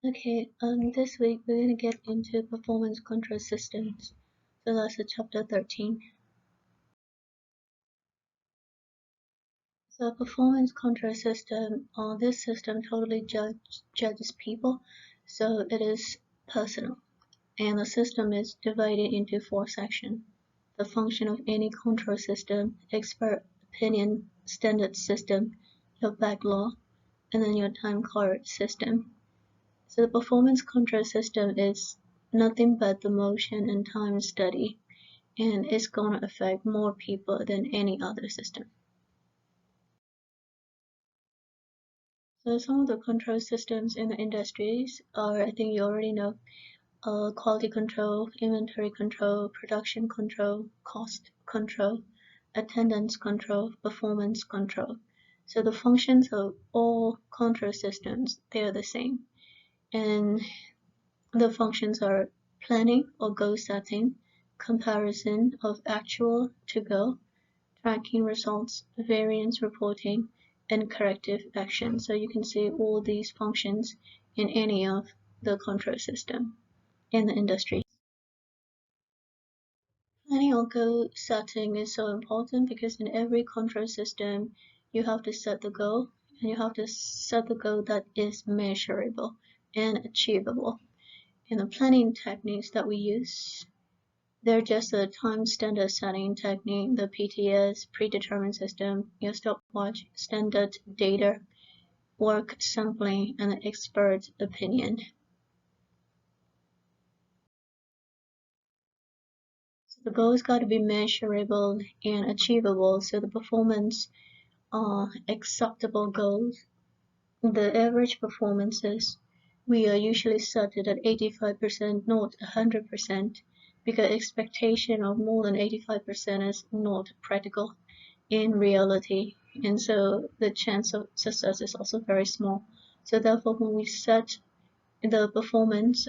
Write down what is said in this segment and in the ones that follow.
Okay, this week we're going to get into performance control systems. So that's the chapter 13. So performance control system, this system totally judges people. So it is personal. And the system is divided into 4 sections. The function of any control system, expert opinion, standard system, your backlog, and then your time card system. So the performance control system is nothing but the motion and time study, and it's going to affect more people than any other system. So some of the control systems in the industries are, I think you already know, quality control, inventory control, production control, cost control, attendance control, performance control. So the functions of all control systems, they are the same. And the functions are planning or goal setting, comparison of actual to goal, tracking results, variance reporting, and corrective action. So you can see all these functions in any of the control system in the industry. Planning or goal setting is so important because in every control system, you have to set the goal, and you have to set the goal that is measurable and achievable. In the planning techniques that we use, they're just a time standard setting technique, the PTS, predetermined system, your stopwatch, standard data, work sampling, and expert opinion. So the goals got to be measurable and achievable, so the performance are acceptable goals. The average performances, we are usually set it at 85%, not 100%, because expectation of more than 85% is not practical in reality, and so the chance of success is also very small. So therefore, when we set the performance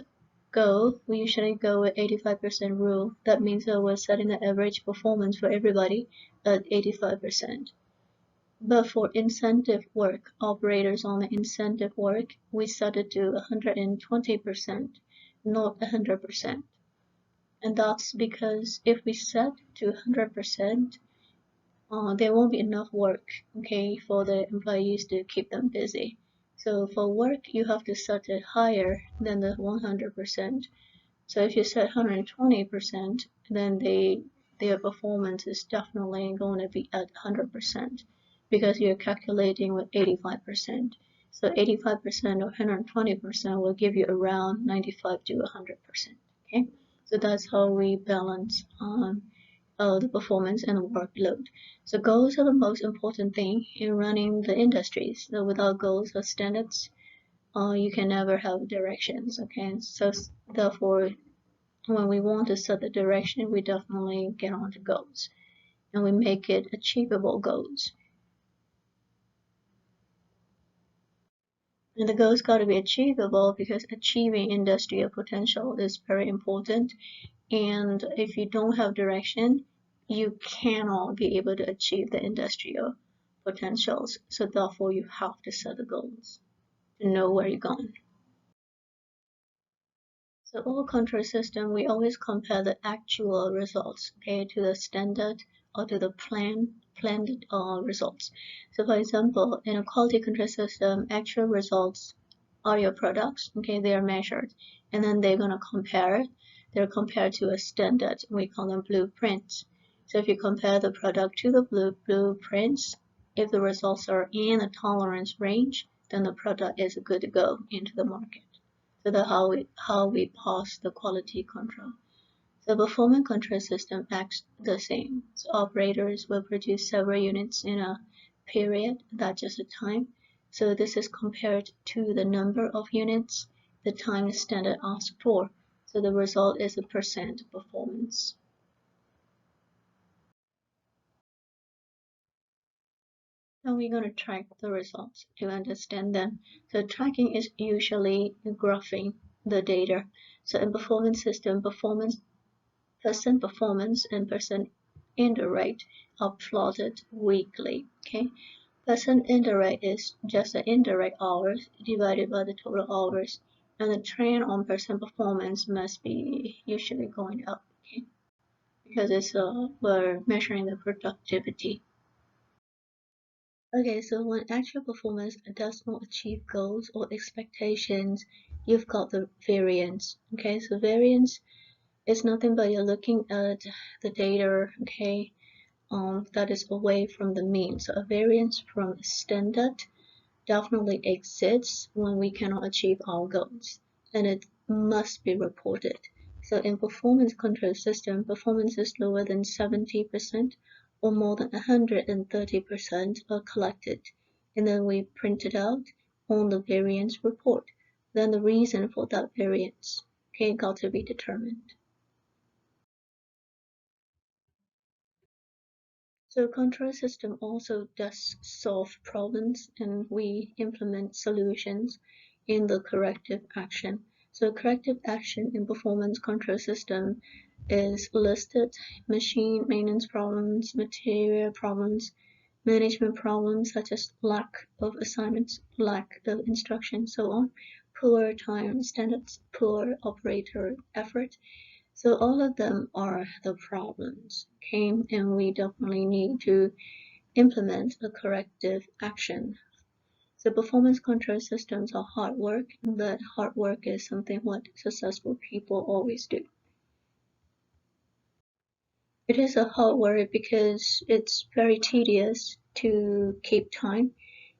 goal, we usually go with 85% rule. That means that we're setting the average performance for everybody at 85%. But for incentive work, operators on the incentive work, we set it to 120%, not 100%. And that's because if we set to 100%, there won't be enough work, okay, for the employees to keep them busy. So for work, you have to set it higher than the 100%. So if you set 120%, then their performance is definitely going to be at 100% because you're calculating with 85%. So 85% or 120% will give you around 95 to 100%. Okay, so that's how we balance the performance and the workload. So goals are the most important thing in running the industries. So without goals or standards, you can never have directions. Okay, so therefore, when we want to set the direction, we definitely get on to goals and we make it achievable goals. And the goals got to be achievable because achieving industrial potential is very important. And if you don't have direction, you cannot be able to achieve the industrial potentials. So therefore, you have to set the goals to know where you're going. So all control system, we always compare the actual results, okay, to the standard or to the planned results. So for example, in a quality control system, actual results are your products, okay, they are measured, and then they're going to compare it. They're compared to a standard, we call them blueprints. So if you compare the product to the blueprints, if the results are in a tolerance range, then the product is good to go into the market. So that's how we pass the quality control. The performance control system acts the same. So operators will produce several units in a period, that's just a time. So this is compared to the number of units, the time standard asked for. So the result is a percent performance. Now we're going to track the results to understand them. So tracking is usually graphing the data. So in performance system, percent performance and percent indirect are plotted weekly. Okay, percent indirect is just the indirect hours divided by the total hours And the trend on percent performance must be usually going up, okay? Because we're measuring the productivity. Okay, so when actual performance does not achieve goals or expectations, you've got the variance. Okay, so variance is nothing but you're looking at the data, okay, that is away from the mean. So a variance from standard definitely exists when we cannot achieve our goals, and it must be reported. So in performance control system, performance is lower than 70% or more than 130% are collected, and then we print it out on the variance report. Then the reason for that variance, okay, got to be determined. So control system also does solve problems, and we implement solutions in the corrective action. So corrective action in performance control system is listed: machine maintenance problems, material problems, management problems such as lack of assignments, lack of instruction, so on, poor time standards, poor operator effort. So all of them are the problems, okay? And we definitely need to implement a corrective action. So performance control systems are hard work, but hard work is something what successful people always do. It is a hard work because it's very tedious to keep time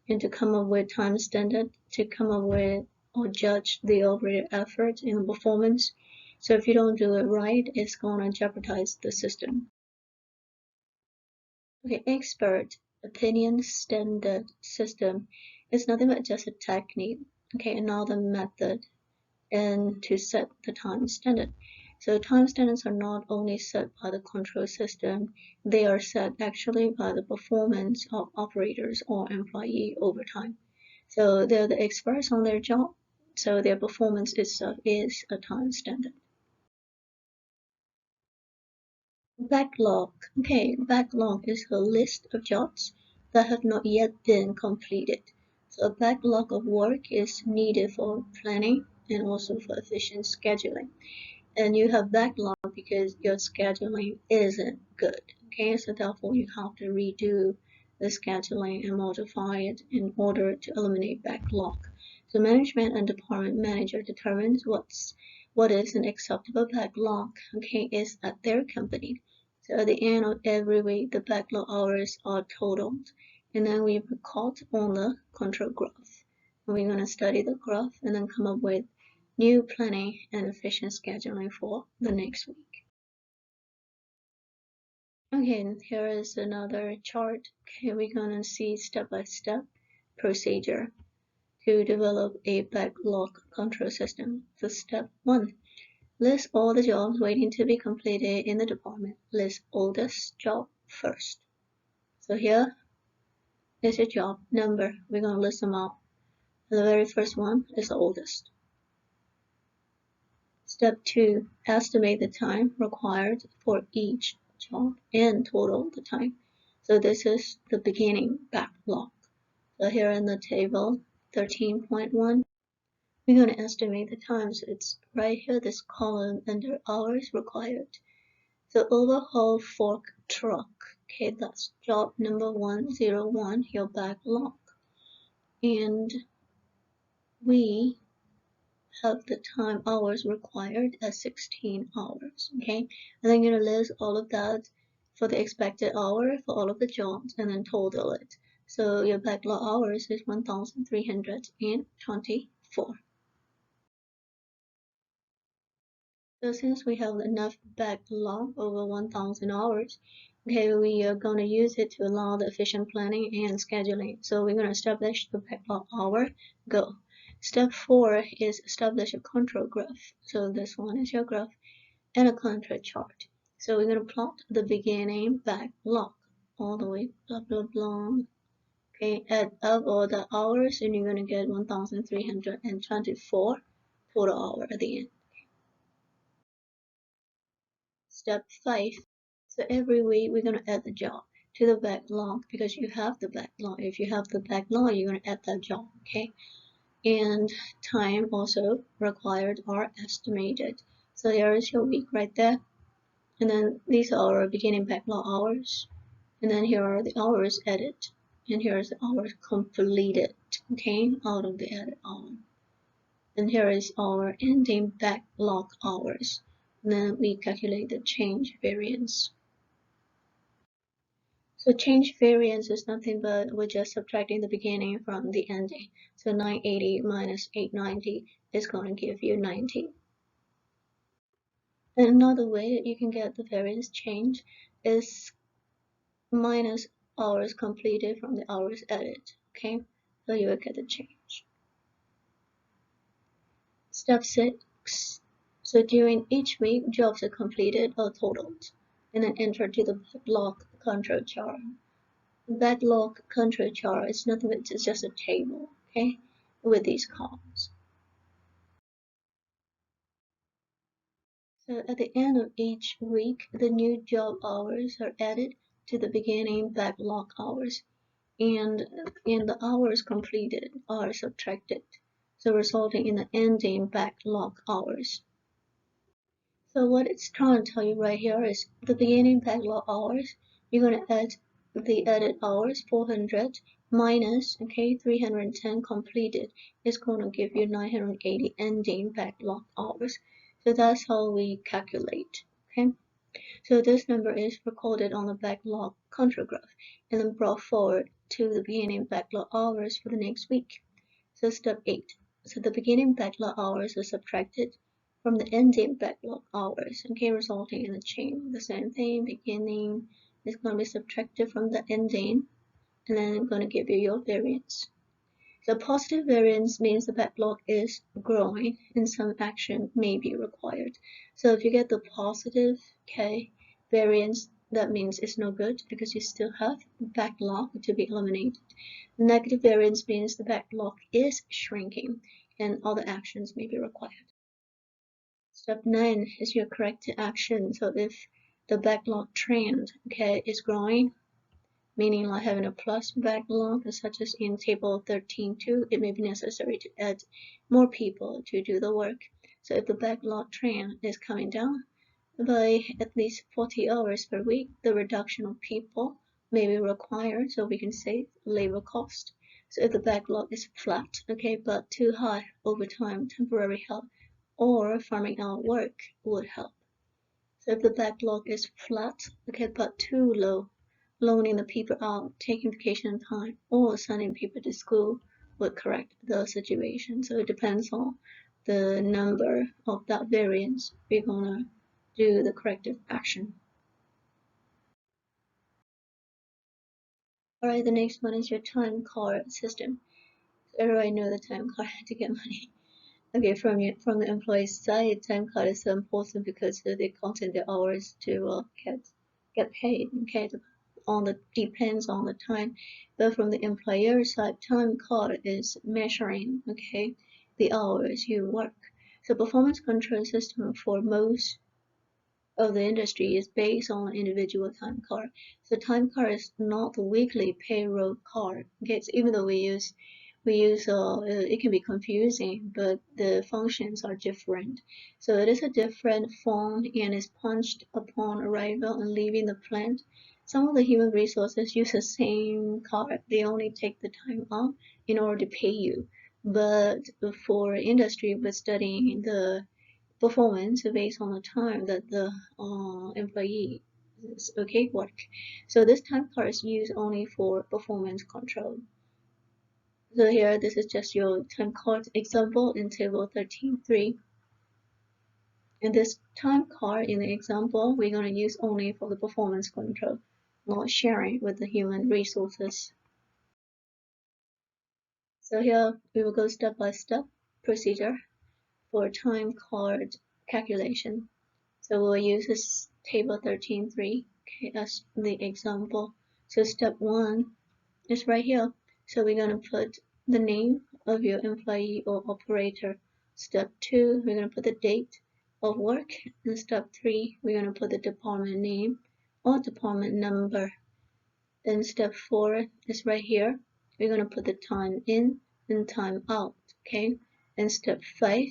and to come up with time standard, to come up with or judge the overall effort in performance. So if you don't do it right, it's gonna jeopardize the system. Okay, expert opinion standard system is nothing but just a technique, okay, another method and to set the time standard. So time standards are not only set by the control system, they are set actually by the performance of operators or employee over time. So they're the experts on their job, so their performance itself is a time standard. Backlog. Okay, backlog is a list of jobs that have not yet been completed. So a backlog of work is needed for planning and also for efficient scheduling. And you have backlog because your scheduling isn't good. Okay, so therefore you have to redo the scheduling and modify it in order to eliminate backlog. So management and department manager determines what is an acceptable backlog, okay, is at their company. So at the end of every week, the backlog hours are totaled, and then we record on the control graph. And we're going to study the graph and then come up with new planning and efficient scheduling for the next week. Okay, here is another chart. Okay, we're gonna see step-by-step procedure to develop a backlog control system. So step 1, list all the jobs waiting to be completed in the department. List oldest job first. So here is your job number. We're gonna list them out. The very first one is the oldest. Step 2, estimate the time required for each job and total the time. So this is the beginning backlog. So here in the table 13.1, we're going to estimate the time. So it's right here, this column under hours required. So overhaul fork truck. Okay, that's job number 101, your backlog. And we have the time hours required as 16 hours, okay? And I'm gonna list all of that for the expected hour for all of the jobs and then total it. So your backlog hours is 1,324. So since we have enough backlog over 1,000 hours, okay, we are going to use it to allow the efficient planning and scheduling. So we're going to establish the backlog hour, go. Step 4 is establish a control graph. So this one is your graph and a control chart. So we're going to plot the beginning backlog all the way, blah, blah, blah. Okay, add up all the hours and you're going to get 1,324 total hour at the end. Step 5. So every week we're going to add the job to the backlog because you have the backlog. If you have the backlog, you're going to add that job, okay? and time also required are estimated. So there is your week right there. And then these are our beginning backlog hours. And then here are the hours added. And here is the hours completed, okay, out of the added hour. And here is our ending backlog hours. And then we calculate the change variance. So change variance is nothing but we're just subtracting the beginning from the ending. So 980 minus 890 is going to give you 90. And another way that you can get the variance change is minus hours completed from the hours added. Okay, so you will get the change. Step 6. So during each week, jobs are completed or totaled, and then entered to the backlog control chart. The backlog control chart is nothing but it's just a table, okay, with these columns. So at the end of each week, the new job hours are added to the beginning backlog hours, and the hours completed are subtracted, so resulting in the ending backlog hours. So what it's trying to tell you right here is the beginning backlog hours, you're going to add the added hours, 400 minus, okay, 310 completed is going to give you 980 ending backlog hours. So that's how we calculate, okay? So this number is recorded on the backlog control graph and then brought forward to the beginning backlog hours for the next week. So step 8. So the beginning backlog hours are subtracted from the ending backlog hours, okay, resulting in a chain. The same thing, beginning is going to be subtracted from the ending, and then I'm going to give you your variance. So positive variance means the backlog is growing and some action may be required. So if you get the positive, okay, variance, that means it's no good because you still have backlog to be eliminated. Negative variance means the backlog is shrinking and other actions may be required. Step 9 is your corrective action. So if the backlog trend, okay, is growing, meaning like having a plus backlog, such as in table 13.2, it may be necessary to add more people to do the work. So if the backlog trend is coming down by at least 40 hours per week, the reduction of people may be required so we can save labor cost. So if the backlog is flat, okay, but too high, overtime, temporary help, or farming out work would help. So if the backlog is flat, okay, but too low, loaning the people out, taking vacation time, or sending people to school would correct the situation. So it depends on the number of that variance we're gonna do the corrective action. Alright, the next one is your time card system. So everybody know the time card to get money. Okay, from the employee side, time card is so important because they contain the hours to get paid. Okay, depends on the time. But from the employer side, time card is measuring, okay, the hours you work. So performance control system for most of the industry is based on individual time card. So time card is not the weekly payroll card. Okay, so even though it can be confusing, but the functions are different. So it is a different form and is punched upon arrival and leaving the plant. Some of the human resources use the same card. They only take the time off in order to pay you. But for industry, we're studying the performance based on the time that the employee is okay work. So this time card is used only for performance control. So here, this is just your time card example in table 13.3. And this time card in the example, we're going to use only for the performance control, not sharing with the human resources. So here, we will go step by step procedure for time card calculation. So we'll use this table 13.3 as the example. So step 1 is right here. So we're going to put the name of your employee or operator. Step 2, we're going to put the date of work. And step 3, we're going to put the department name or department number. Then step 4 is right here. We're going to put the time in and time out. okay? And step 5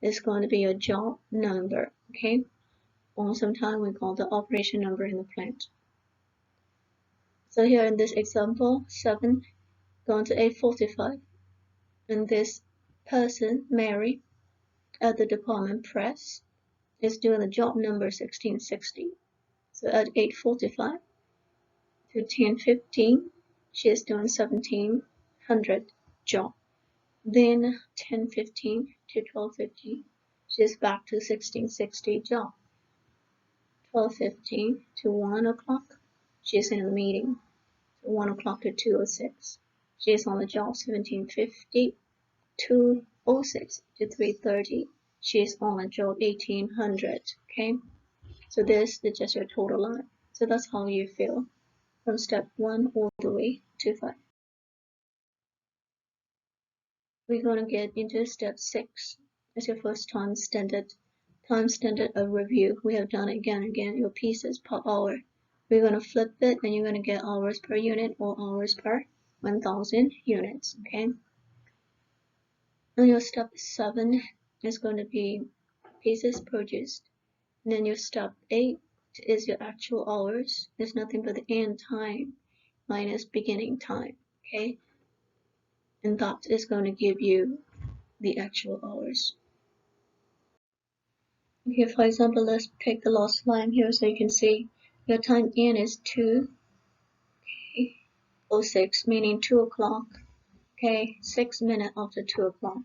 is going to be your job number, okay? Or sometimes we call the operation number in the plant. So here in this example, 7 going to 8:45, and this person, Mary, at the department press, is doing the job number 1660. So at 8:45 to 10:15, she is doing 1700 job. Then 10:15 to 12:15, she is back to 1660 job. 12:15 to 1 o'clock, she is in the meeting. 1 o'clock to 2:06, she is on the job. 17:50 to 2:06 to 3:30, she is on the job. 1800, okay? So this is just your total line. So that's how you feel from step 1 all the way to 5. We're going to get into step 6. It's your first time standard a review. We have done it again and again, your pieces per hour. We're going to flip it and you're going to get hours per unit or hours per 1000 units, okay? And your step 7 is going to be pieces produced. And then your step 8 is your actual hours. It's nothing but the end time minus beginning time, okay? And that is going to give you the actual hours. Okay, for example, let's take the last line here so you can see your time in is 2:06, meaning 2 o'clock, okay, 6 minutes after 2 o'clock.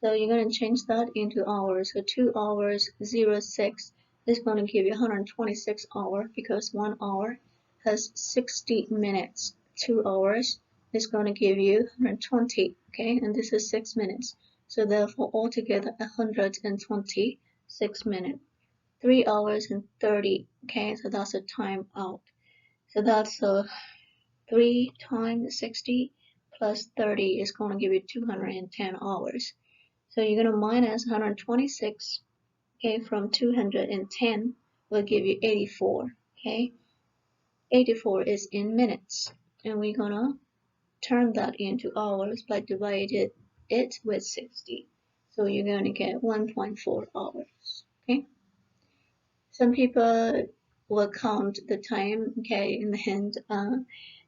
So you're going to change that into hours. So 2 hours 06 is going to give you 126 hours because 1 hour has 60 minutes. 2 hours is going to give you 120, okay, and this is 6 minutes. So therefore altogether 126 minutes. 3 hours and 30, okay, so that's a time out. So that's 3 times 60 plus 30 is going to give you 210 hours. So you're going to minus 126, okay, from 210 will give you 84, okay. 84 is in minutes, and we're going to turn that into hours by dividing it with 60. So you're going to get 1.4 hours, okay. Some people will count the time, okay, in the hand.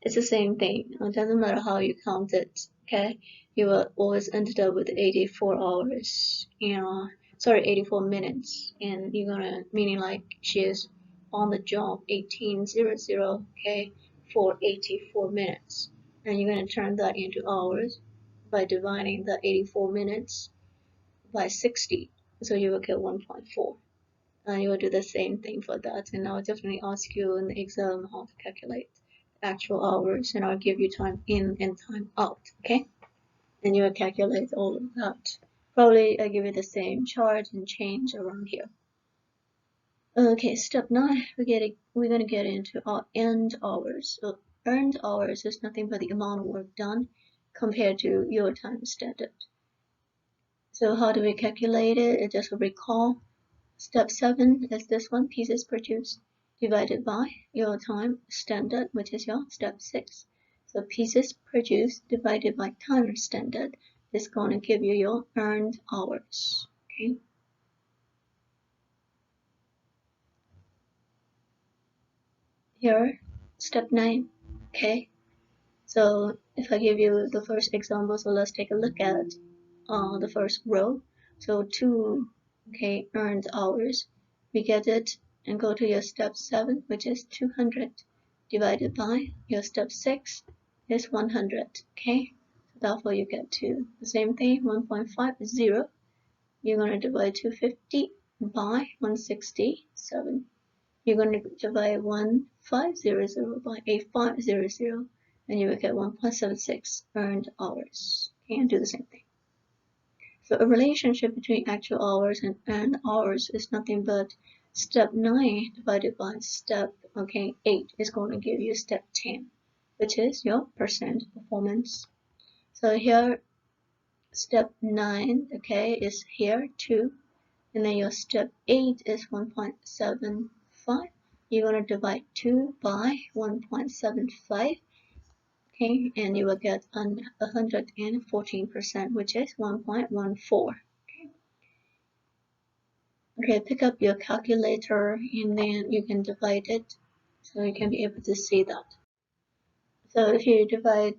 It's the same thing. It doesn't matter how you count it, okay. You will always end up with 84 hours, 84 minutes, and you're gonna, meaning like she is on the job 1800, okay, for 84 minutes, and you're gonna turn that into hours by dividing the 84 minutes by 60, so you will get 1.4. And you will do the same thing for that, and I'll definitely ask you in the exam how to calculate actual hours, and I'll give you time in and time out, okay, and you will calculate all of that. Probably I'll give you the same chart and change around here. Okay, step 9, we're gonna get into our earned hours. So earned hours is nothing but the amount of work done compared to your time standard. So how do we calculate it? Just recall. Step 7 is this one, pieces produced divided by your time standard, which is your step 6. So pieces produced divided by time standard is going to give you your earned hours, okay. Here, step 9, okay. So if I give you the first example, so let's take a look at the first row. So 2, okay, earned hours. We get it and go to your step 7, which is 200 divided by your step 6 is 100, okay. So therefore you get 2. The same thing, 1.50. You're going to divide 250 by 167. You're going to divide 1500 by 8500, and you will get 1.76 earned hours. Okay, and do the same thing. So a relationship between actual hours and earned hours is nothing but step 9 divided by step 8 is going to give you step 10, which is your percent performance. So here step 9, okay, is here 2, and then your step 8 is 1.75. You're going to divide 2 by 1.75, okay, and you will get 114%, which is 1.14. Okay, pick up your calculator and then you can divide it so you can be able to see that. So if you divide,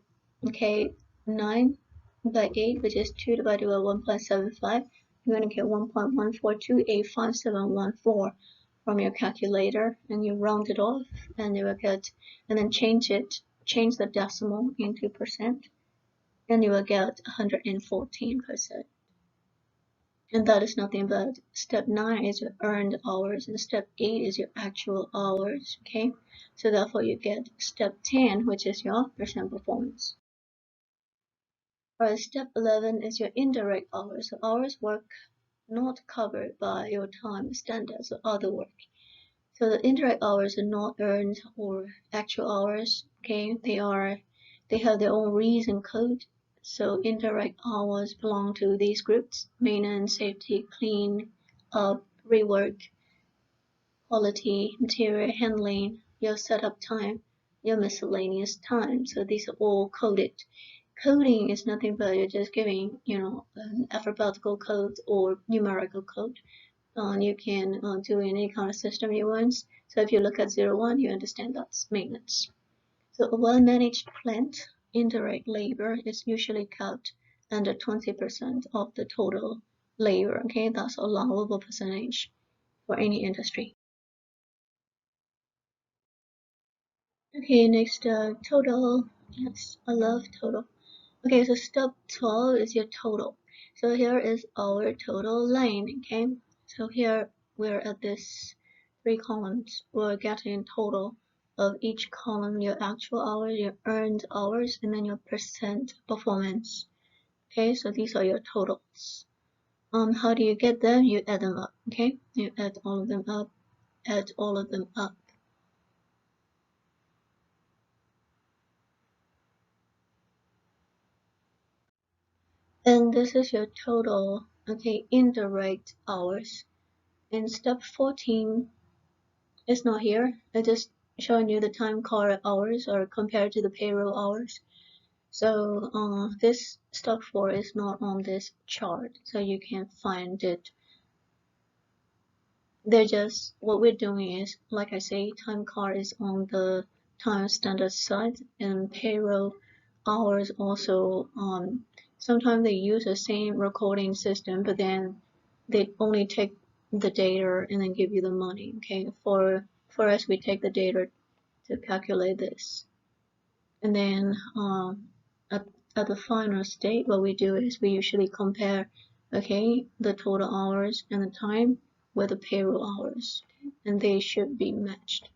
okay, 9 by 8, which is 2 divided by 1.75, you're going to get 1.14285714 from your calculator, and you round it off, and you will get, and then change the decimal into percent, and you will get 114%. And that is nothing but step 9 is your earned hours, and step 8 is your actual hours, okay? So therefore you get step 10, which is your percent performance. Alright, step 11 is your indirect hours. So hours work not covered by your time standards or other work. So the indirect hours are not earned or actual hours, okay? They have their own reason code. So indirect hours belong to these groups: maintenance, safety, clean up, rework, quality, material handling, your setup time, your miscellaneous time. So these are all coded. Coding is nothing but you're just giving, an alphabetical code or numerical code. You can do any kind of system you want. So if you look at 01, you understand that's maintenance. So a well-managed plant, indirect labor is usually kept under 20% of the total labor. Okay, that's allowable percentage for any industry. Okay, next, total. Yes, I love total. Okay, so step 12 is your total. So here is our total line. Okay, so here we're at this 3 columns. We're getting total of each column, your actual hours, your earned hours, and then your percent performance. Okay, so these are your totals. How do you get them? You add them up. Okay, you add all of them up. Add all of them up. And this is your total. Okay, indirect hours. In step 14, it's not here. I just showing you the time card hours or compared to the payroll hours. So this step 4 is not on this chart, so you can find it. They're just, what we're doing is, like I say, time card is on the time standard side, and payroll hours also. Sometimes they use the same recording system, but then they only take the data and then give you the money. Okay, for us, we take the data to calculate this, and then at, at the final state, what we do is we usually compare, okay, the total hours and the time with the payroll hours, and they should be matched.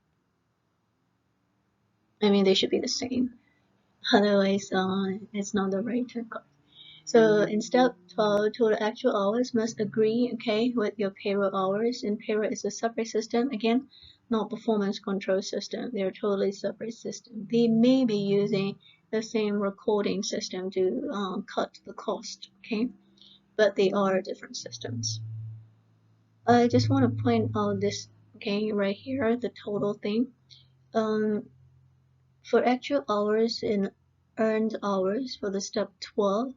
I mean, they should be the same. Otherwise, it's not the right time card. So in step 12, total actual hours must agree, okay, with your payroll hours. And payroll is a separate system, again, not performance control system. They're totally separate system. They may be using the same recording system to cut the cost, okay, but they are different systems. I just want to point out this, okay, right here, the total thing. For actual hours and earned hours for the step 12,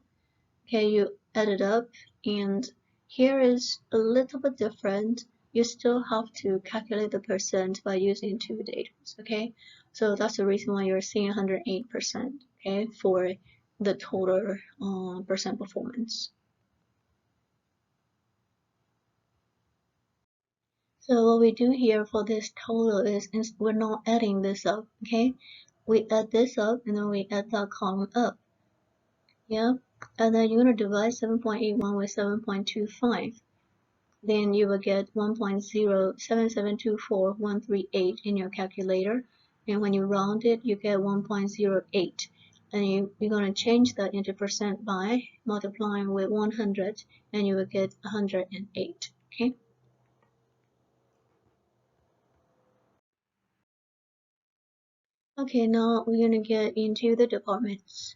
okay, you add it up, and here is a little bit different. You still have to calculate the percent by using two data, okay? So that's the reason why you're seeing 108%, okay, for the total percent performance. So what we do here for this total is we're not adding this up, okay? We add this up and then we add that column up, yeah? And then you're gonna divide 7.81 with 7.25. Then you will get 1.07724,138 in your calculator. And when you round it, you get 1.08. And you're going to change that into percent by multiplying with 100, and you will get 108. Okay. Okay, now we're going to get into the departments.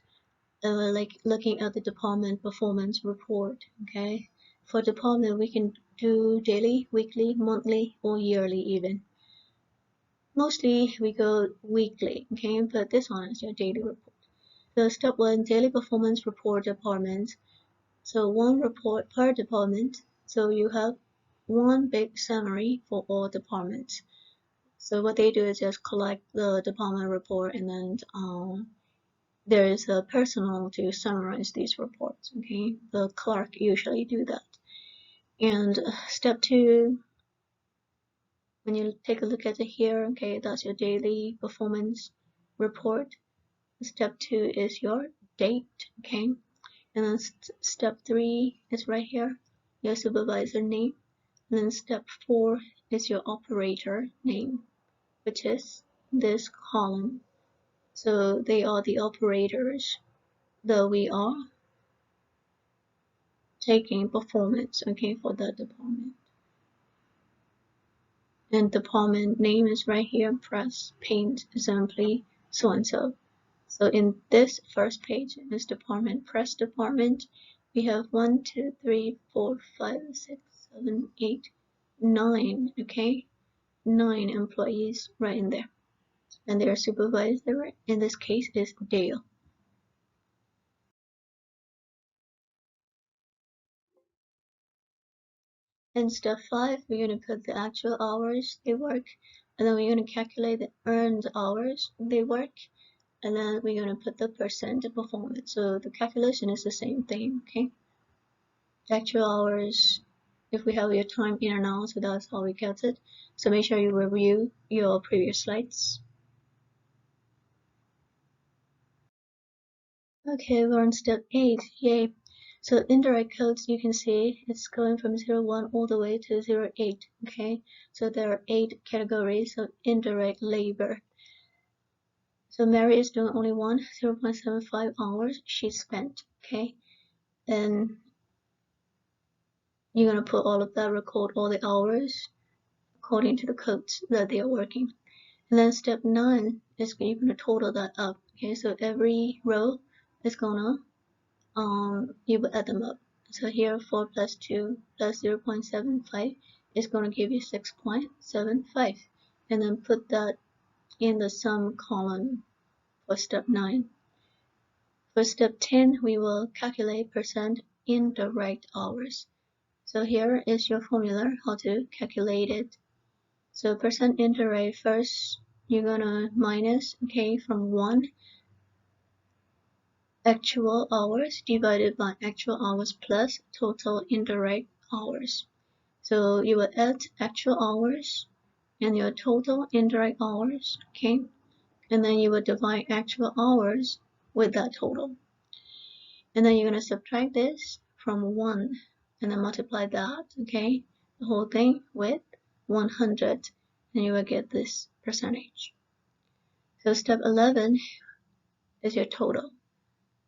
Like looking at the department performance report. Okay. For department, we can do daily, weekly, monthly, or yearly even. Mostly we go weekly, okay, but this one is your daily report. So step 1, daily performance report department. So one report per department. So you have one big summary for all departments. So what they do is just collect the department report, and then there is a personnel to summarize these reports. Okay, the clerk usually do that. And step 2, when you take a look at it here, okay, that's your daily performance report. Step 2 is your date, okay, and then step 3 is right here, your supervisor name, and then step 4 is your operator name, which is this column. So they are the operators that we are taking performance, okay, for that department. And department name is right here, press, paint, assembly, so and so. So in this first page, in this department, press department, we have 1, 2, 3, 4, 5, 6, 7, 8, 9, okay? 9 employees right in there. And their supervisor in this case is Dale. In step 5, we're going to put the actual hours they work, and then we're going to calculate the earned hours they work, and then we're going to put the percent performance. So the calculation is the same thing, okay? Actual hours, if we have your time in and out, so that's how we get it. So make sure you review your previous slides. Okay, we're on step 8, yay. So indirect codes, you can see it's going from 01 all the way to 08, okay? So there are 8 categories of indirect labor. So Mary is doing only one, 0.75 hours she spent, okay? And you're gonna put all of that, record all the hours according to the codes that they are working. And then step 9 is you're gonna total that up, okay? So every row is gonna you will add them up. So here 4 plus 2 plus 0.75 is going to give you 6.75, and then put that in the sum column for step 9. For step 10, we will calculate percent indirect hours. So here is your formula how to calculate it. So percent indirect, first you're gonna minus, okay, from 1 actual hours divided by actual hours plus total indirect hours. So you will add actual hours and your total indirect hours, okay? And then you will divide actual hours with that total. And then you're going to subtract this from 1 and then multiply that, okay? The whole thing with 100, and you will get this percentage. So step 11 is your total.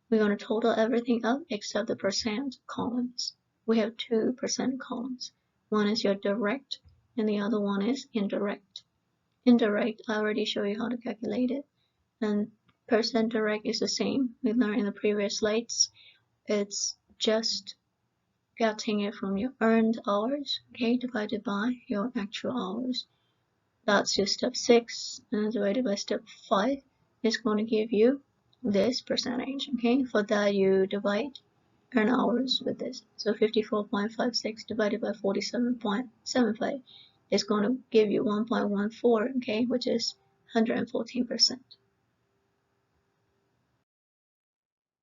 We're going to total everything up except the percent columns. We have 2 percent columns. One is your direct and the other one is indirect. Indirect, I already showed you how to calculate it. And percent direct is the same. We learned in the previous slides. It's just getting it from your earned hours, okay, divided by your actual hours. That's your step 6, and divided by step 5 is going to give you this percentage, okay? For that, you divide earned hours with this. So 54.56 divided by 47.75 is going to give you 1.14, okay, which is 114%.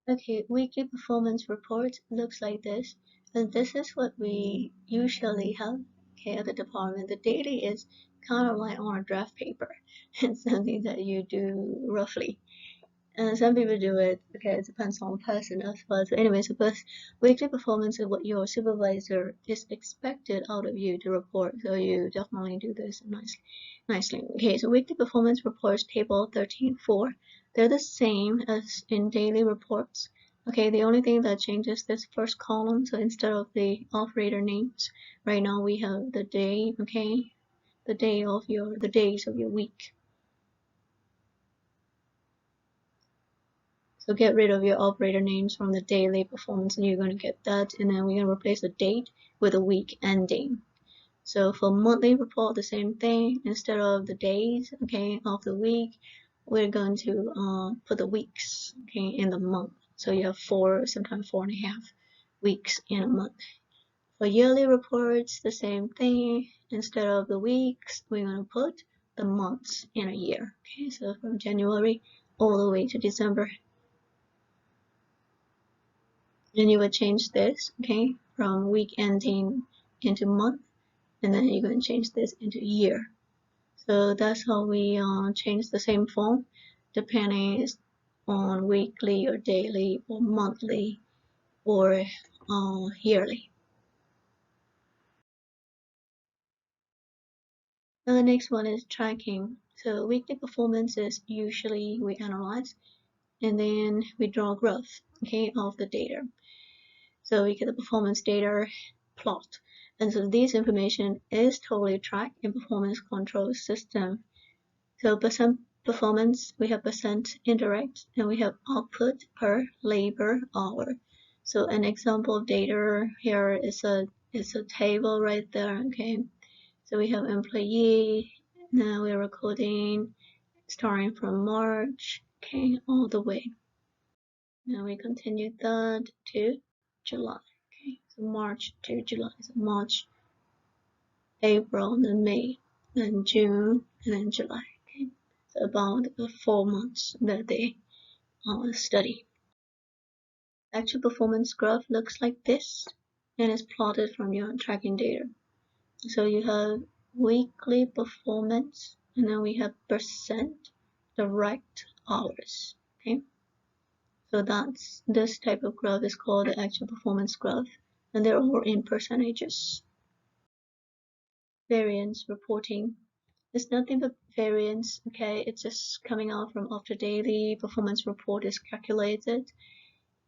Okay, weekly performance report looks like this, and this is what we usually have, okay, at the department. The daily is kind of like on a draft paper. It's something that you do roughly. And some people do it, okay, it depends on the person as well. So anyway, suppose weekly performance is what your supervisor is expected out of you to report. So you definitely do this nicely. Okay, so weekly performance reports table 13.4. They're the same as in daily reports. Okay, the only thing that changes this first column, so instead of the operator names, right now we have the day, okay, the days of your week. So get rid of your operator names from the daily performance, and you're going to get that, and then we're going to replace the date with a week ending. So for monthly report, the same thing. Instead of the days, okay, of the week, we're going to put the weeks, okay, in the month. So you have 4, sometimes 4.5 weeks in a month. For yearly reports, the same thing. Instead of the weeks, we're going to put the months in a year. Okay, so from January all the way to December. And you would change this, okay, from week ending into month, and then you're going to change this into year. So that's how we change the same form depending on weekly or daily or monthly or yearly. Now the next one is tracking. So weekly performance is usually we analyze and then we draw a graph, okay, of the data. So we get the performance data plot. And so this information is totally tracked in performance control system. So percent performance, we have percent indirect, and we have output per labor hour. So an example of data here is a table right there, okay? So we have employee, now we're recording starting from March, okay, all the way. Now we continue that to July, okay? So March to July, so March, April, then May, then June, and then July. Okay, so about 4 months that they study. Actual performance graph looks like this, and is plotted from your tracking data. So you have weekly performance, and then we have percent direct hours. Okay, so that's this type of graph is called the actual performance graph, and they're all in percentages. Variance reporting. It's nothing but variance, okay? It's just coming out from after daily performance report is calculated,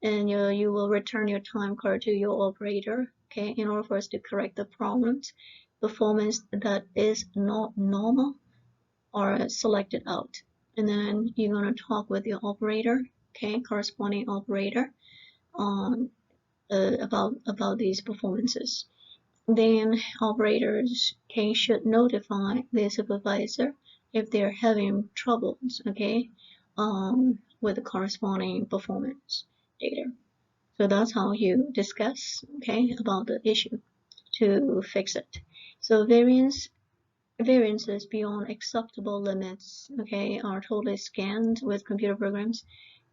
and you will return your time card to your operator, okay, in order for us to correct the problems. Performance that is not normal are selected out, and then you're going to talk with your operator, okay, corresponding operator, on about these performances. Then operators should notify their supervisor if they're having troubles, okay, with the corresponding performance data. So that's how you discuss, okay, about the issue to fix it. So variances beyond acceptable limits, okay, are totally scanned with computer programs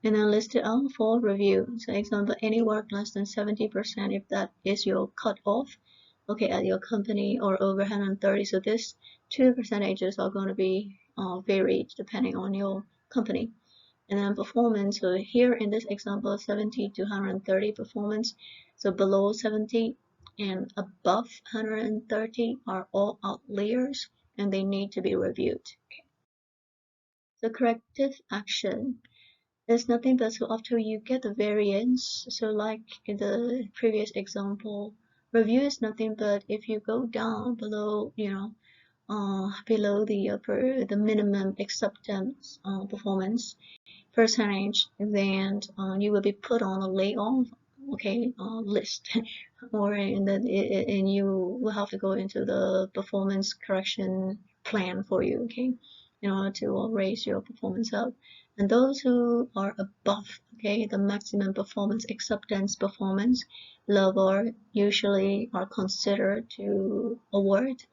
and then listed out for review. So example, any work less than 70%, if that is your cutoff, okay, at your company, or over 130. So this 2 percentages are going to be varied depending on your company. And then performance, so here in this example, 70 to 130 performance. So below 70 and above 130 are all outliers, and they need to be reviewed. Okay. The corrective action is nothing but, so after you get the variance, so like in the previous example, review is nothing but if you go down below, below the minimum acceptance performance percentage, then you will be put on a layoff, okay, list, or and you will have to go into the performance correction plan for you, okay, in order to raise your performance up. And those who are above, okay, the maximum performance acceptance performance level usually are considered to award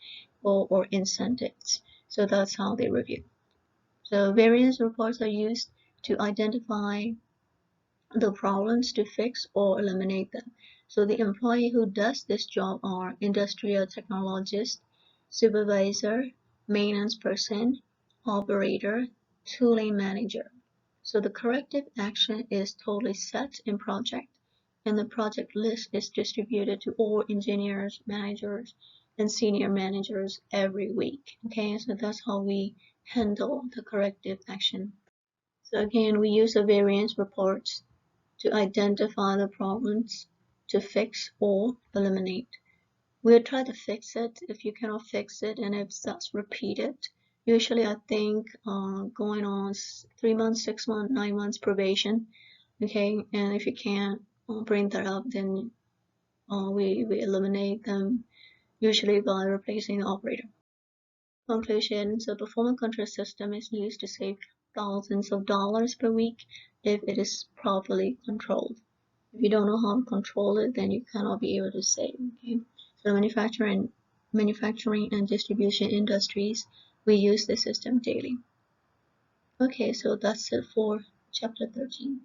or incentives. So that's how they review. So variance reports are used to identify the problems, to fix or eliminate them. So the employee who does this job are industrial technologist, supervisor, maintenance person, operator, tooling manager. So the corrective action is totally set in project, and the project list is distributed to all engineers, managers, and senior managers every week. Okay, so that's how we handle the corrective action. So again, we use the variance reports to identify the problems, to fix or eliminate. We'll try to fix it if you cannot fix it, and if that's repeated. Usually I think going on 3 months, 6 months, 9 months probation, okay, and if you can't bring that up, then we eliminate them, usually by replacing the operator. Conclusion, so performance control system is used to save thousands of dollars per week if it is properly controlled. If you don't know how to control it, then you cannot be able to save. Okay, so manufacturing and distribution industries, we use this system daily. Okay, so that's it for chapter 13.